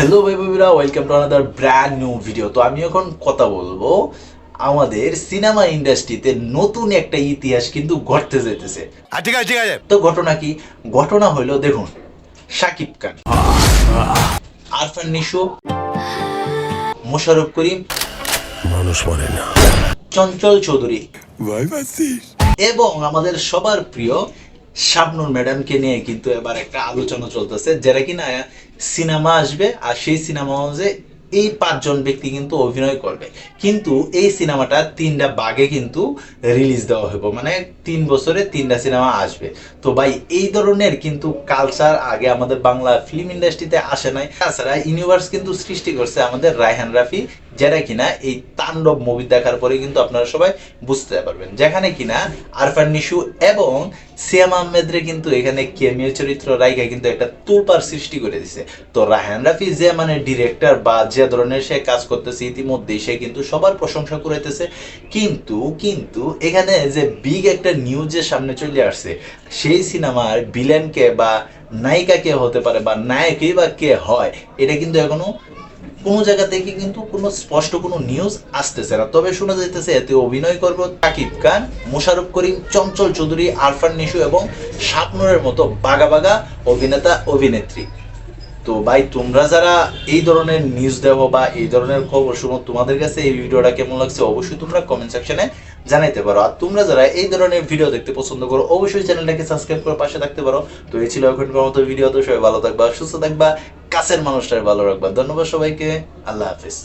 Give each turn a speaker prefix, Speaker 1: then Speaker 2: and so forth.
Speaker 1: Hello ভাই বন্ধুরা, welcome to another brand new video. তো আমি এখন কথা বলবো আমাদের সিনেমা ইন্ডাস্ট্রিতে নতুন একটা ইতিহাস কিন্তু ঘটতে যেতেছে।
Speaker 2: ঠিক আছে ঠিক আছে।
Speaker 1: তো ঘটনা কি? ঘটনা হইলো, দেখুন, শাকিব খান, আরফান নিশো, মোশাররফ করিম,
Speaker 2: মানুষ মরে না
Speaker 1: চঞ্চল চৌধুরী
Speaker 2: ভাই বাসির
Speaker 1: এবং আমাদের সবার প্রিয় শাবনূর ম্যাডামকে নিয়ে কিন্তু এবার একটা আলোচনা চলতেছে, যারা কিনা সিনেমা আসবে আর সেই সিনেমা অনুযায়ী এই পাঁচজন ব্যক্তি কিন্তু অভিনয় করবে। কিন্তু এই সিনেমাটা তিনটা ভাগে কিন্তু রিলিজ দেওয়া হবে, মানে 3 বছরে 3টা সিনেমা আসবে। তো ভাই, এই ধরনের কিন্তু কালচার আগে আমাদের বাংলা ফিল্ম ইন্ডাস্ট্রিতে আসে নাই। তাছাড়া ইউনিভার্স কিন্তু সৃষ্টি করছে আমাদের রায়হান রাফি, যারা কিনা এই তাণ্ডব মুভি দেখার পরে কিন্তু আপনারা সবাই বুঝতে পারবেন, যেখানে কিনা আরফান নিশু এবং সিয়াম আহমেদরে কিন্তু এখানে কেমিও চরিত্র রাইখা কিন্তু একটা তোলপাড় সৃষ্টি করে দিছে। তো রায়হান রাফি যে মানে ডিরেক্টর বা যে ধরনের সে কাজ করতেছে ইতিমধ্যেই সে কিন্তু সবার প্রশংসা করাইতেছে। কিন্তু কিন্তু এখানে যে বিগ একটা নিউজের সামনে চলে আসছে, সেই সিনেমার ভিলেনকে বা নায়িকা কে হতে পারে বা নায়কই বা কে হয়, এটা কিন্তু এখনো কোনো জায়গা থেকে কিন্তু কোনো স্পষ্ট কোনো নিউজ আসতেছে না। তবে শোনা যাইতেছে এতে অভিনয় করবে শাকিব খান, মোশাররফ করিম, চঞ্চল চৌধুরী, আরফান নিশু এবং শাবনূরের মতো বাঘা বাঘা অভিনেতা অভিনেত্রী। তো ভাই, তোমরা যারা এই ধরনের নিউজ দেখো বা এই ধরনের খবর শুনো, তোমাদের কাছে এই ভিডিওটা কেমন লাগছে অবশ্যই তোমরা কমেন্ট সেকশনে জানাইতে পারো। আর তোমরা যারা এই ধরনের ভিডিও দেখতে পছন্দ করো, অবশ্যই চ্যানেলটাকে সাবস্ক্রাইব করে পাশে থাকতে পারো। তো এই ছিল এখনকার মতো ভিডিও। তো সবাই ভালো থাকবা, সুস্থ থাকবা, কাছের মানুষটার ভালো রাখবা। ধন্যবাদ সবাইকে, আল্লাহ হাফিজ।